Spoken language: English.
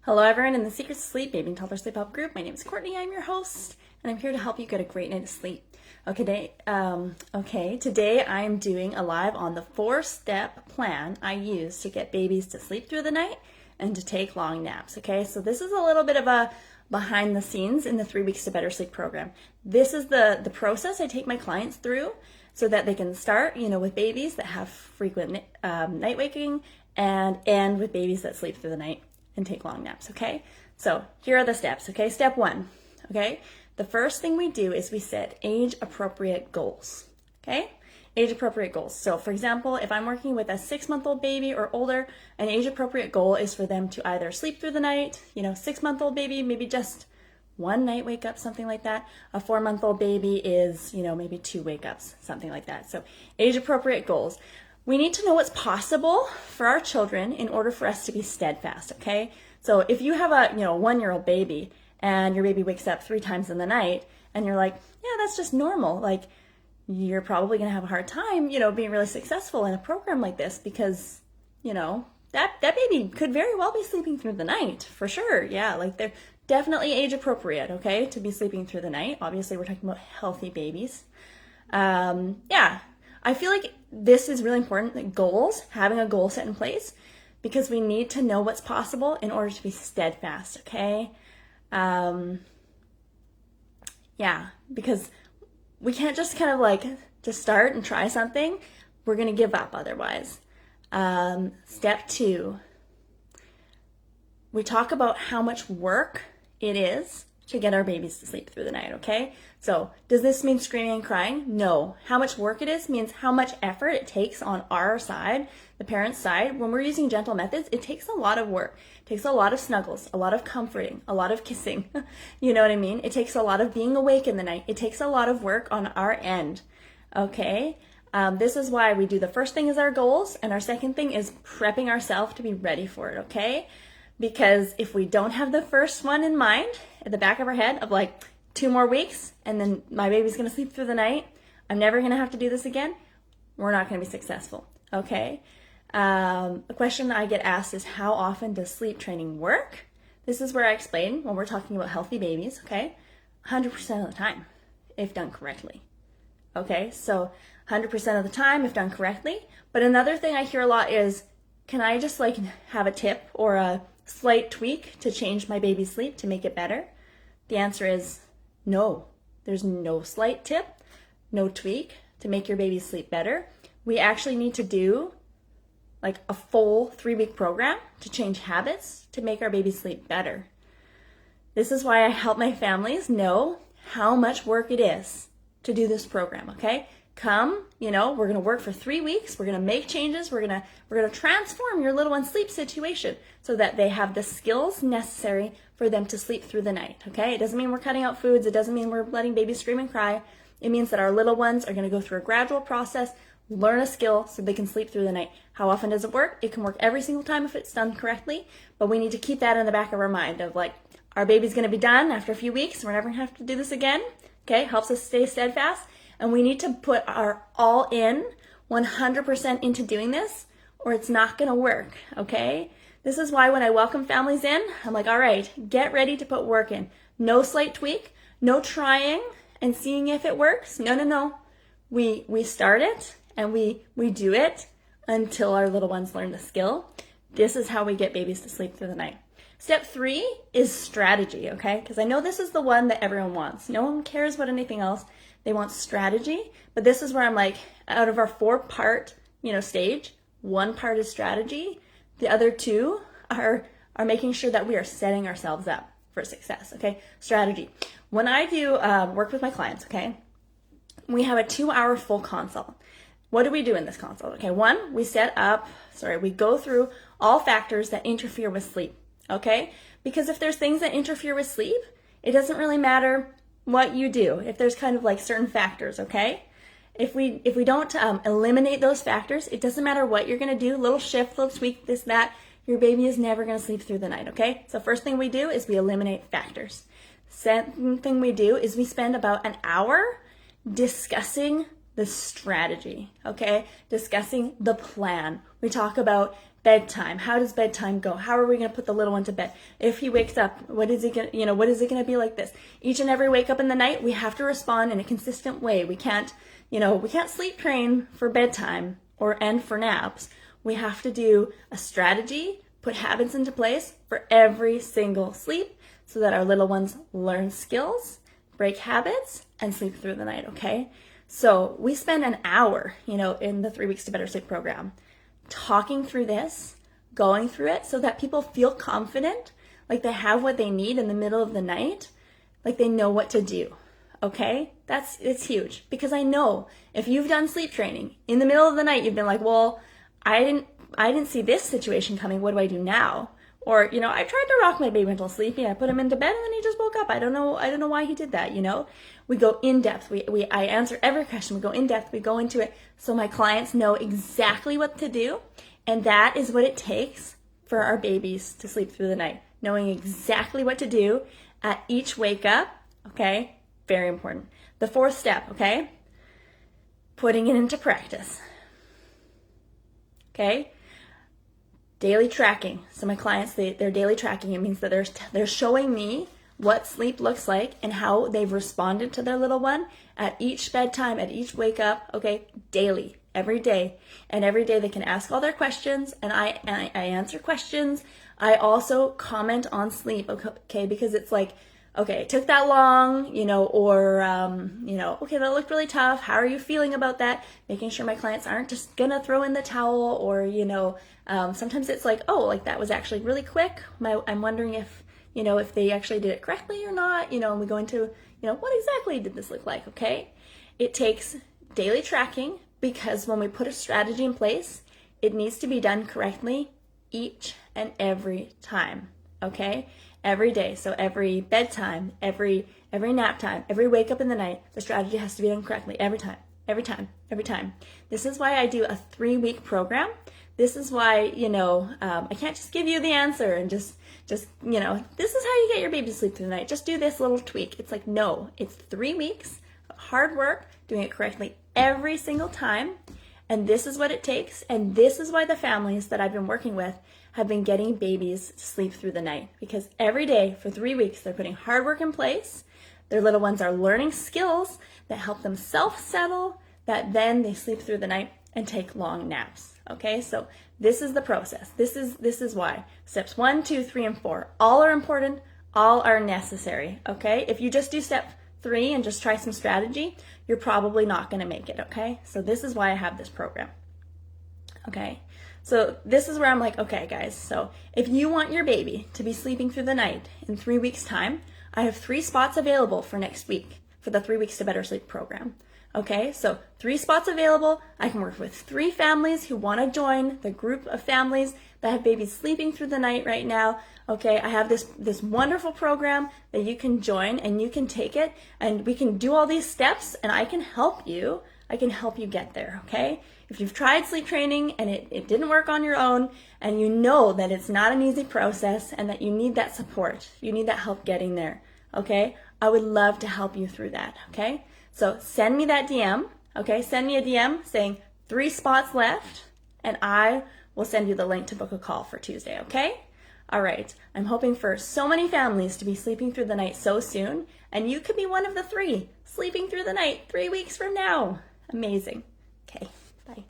Hello everyone in the Secrets of Sleep, Baby and Toddler Sleep Help Group. My name is Courtney, I'm your host, and I'm here to help you get a great night of sleep. Today I'm doing a live on the 4-step plan I use to get babies to sleep through the night and to take long naps. Okay, so this is a little bit of a behind the scenes in the 3 Weeks to Better Sleep program. This is the process I take my clients through so that they can start, with babies that have frequent night waking and end with babies that sleep through the night and take long naps, okay? So here are the steps, okay? Step 1, okay? The first thing we do is we set age-appropriate goals, okay? Age-appropriate goals. So for example, if I'm working with a 6-month-old baby or older, an age-appropriate goal is for them to either sleep through the night, 6-month-old baby, maybe just 1 night wake up, something like that. A 4-month-old baby is, maybe 2 wake ups, something like that. So age-appropriate goals. We need to know what's possible for our children in order for us to be steadfast, okay? So if you have a 1-year-old baby and your baby wakes up 3 times in the night and you're like, yeah, that's just normal, like you're probably going to have a hard time, being really successful in a program like this because, that baby could very well be sleeping through the night for sure. Yeah, like they're definitely age appropriate, okay, to be sleeping through the night. Obviously, we're talking about healthy babies. I feel like this is really important, like goals, having a goal set in place, because we need to know what's possible in order to be steadfast, okay? Because we can't just kind of just start and try something. We're going to give up otherwise. Step 2, we talk about how much work it is to get our babies to sleep through the night, okay? So does this mean screaming and crying? No. How much work it is means how much effort it takes on our side, the parent's side. When we're using gentle methods, it takes a lot of work. It takes a lot of snuggles, a lot of comforting, a lot of kissing. You know what I mean? It takes a lot of being awake in the night. It takes a lot of work on our end, okay? This is why we do the first thing is our goals, and our second thing is prepping ourselves to be ready for it, okay? Because if we don't have the first one in mind at the back of our head of 2 more weeks and then my baby's going to sleep through the night, I'm never going to have to do this again, we're not going to be successful, okay? A question that I get asked is how often does sleep training work? This is where I explain when we're talking about healthy babies, okay? 100% of the time if done correctly, okay? So 100% of the time if done correctly. But another thing I hear a lot is, can I just have a tip or a slight tweak to change my baby's sleep to make it better? The answer is no. There's no slight tip, no tweak to make your baby sleep better. We actually need to do a full 3-week program to change habits to make our baby sleep better. This is why I help my families know how much work it is to do this program, okay? Come, we're going to work for 3 weeks. We're going to make changes. We're going to transform your little one's sleep situation so that they have the skills necessary for them to sleep through the night, okay? It doesn't mean we're cutting out foods. It doesn't mean we're letting babies scream and cry. It means that our little ones are going to go through a gradual process, learn a skill so they can sleep through the night. How often does it work? It can work every single time if it's done correctly, but we need to keep that in the back of our mind of our baby's going to be done after a few weeks. We're never going to have to do this again, okay? Helps us stay steadfast. And we need to put our all in 100% into doing this or it's not going to work, okay? This is why when I welcome families in, I'm like, all right, get ready to put work in. No slight tweak, no trying and seeing if it works. No. We start it and we do it until our little ones learn the skill. This is how we get babies to sleep through the night. Step 3 is strategy, okay? Because I know this is the one that everyone wants. No one cares about anything else. They want strategy, but this is where I'm out of our 4-part, stage, 1 part is strategy. The other 2 are making sure that we are setting ourselves up for success, okay? Strategy. When I do work with my clients, okay, we have a 2-hour full consult. What do we do in this consult? Okay, 1, we go through all factors that interfere with sleep, okay? Because if there's things that interfere with sleep, it doesn't really matter what you do if there's kind of certain factors, okay? If we don't eliminate those factors, it doesn't matter what you're going to do, little shift, little tweak, this, that, your baby is never going to sleep through the night, okay? So first thing we do is we eliminate factors. Second thing we do is we spend about an hour discussing the strategy, okay? Discussing the plan. We talk about bedtime. How does bedtime go? How are we going to put the little one to bed? If he wakes up, what is it going to, what is it going to be like this? Each and every wake up in the night, we have to respond in a consistent way. We can't sleep train for bedtime and for naps. We have to do a strategy, put habits into place for every single sleep so that our little ones learn skills, break habits, and sleep through the night, okay? So we spend an hour, in the 3 Weeks to Better Sleep program talking through this, going through it so that people feel confident, like they have what they need in the middle of the night, like they know what to do, okay? It's huge, because I know if you've done sleep training in the middle of the night, you've been like, well, I didn't see this situation coming. What do I do now? Or, I tried to rock my baby until sleepy. I put him into bed and then he just woke up. I don't know why he did that, We go in depth. I answer every question. We go in depth. We go into it so my clients know exactly what to do. And that is what it takes for our babies to sleep through the night. Knowing exactly what to do at each wake up, okay? Very important. The fourth step, okay? Putting it into practice. Okay? Daily tracking. So my clients, they're daily tracking. It means that they're showing me what sleep looks like and how they've responded to their little one at each bedtime, at each wake up, okay, daily, every day. And every day they can ask all their questions, and I answer questions. I also comment on sleep, okay, because it's like, okay, it took that long, okay, that looked really tough. How are you feeling about that? Making sure my clients aren't just gonna throw in the towel, or, sometimes it's like, oh, like that was actually really quick. I'm wondering if they actually did it correctly or not, and we go into, what exactly did this look like, okay? It takes daily tracking, because when we put a strategy in place, it needs to be done correctly each and every time, okay? Every day. So every bedtime, every nap time, every wake up in the night, the strategy has to be done correctly every time. This is why I do a 3-week program. This is why, I can't just give you the answer and just, this is how you get your baby to sleep through the night. Just do this little tweak. It's like, no, it's 3 weeks of hard work, doing it correctly every single time. And this is what it takes. And this is why the families that I've been working with have been getting babies to sleep through the night. Because every day for 3 weeks, they're putting hard work in place. Their little ones are learning skills that help them self-settle, that then they sleep through the night and take long naps. Okay, so this is the process. This is why. Steps 1, 2, 3, and 4. All are important. All are necessary. Okay, if you just do step 3 and just try some strategy, you're probably not going to make it. Okay, so this is why I have this program. Okay, so this is where I'm like, okay, guys. So if you want your baby to be sleeping through the night in 3 weeks' time, I have 3 spots available for next week for the 3 Weeks to Better Sleep program. Okay, so 3 spots available. I can work with 3 families who want to join the group of families that have babies sleeping through the night right now. Okay, I have this wonderful program that you can join, and you can take it, and we can do all these steps, and I can help you. I can help you get there, okay? If you've tried sleep training and it didn't work on your own, and you know that it's not an easy process and that you need that support, you need that help getting there, okay? I would love to help you through that, okay? So send me that DM, okay? Send me a DM saying 3 spots left, and I will send you the link to book a call for Tuesday, okay? All right, I'm hoping for so many families to be sleeping through the night so soon, and you could be one of the 3 sleeping through the night 3 weeks from now. Amazing. Okay, bye.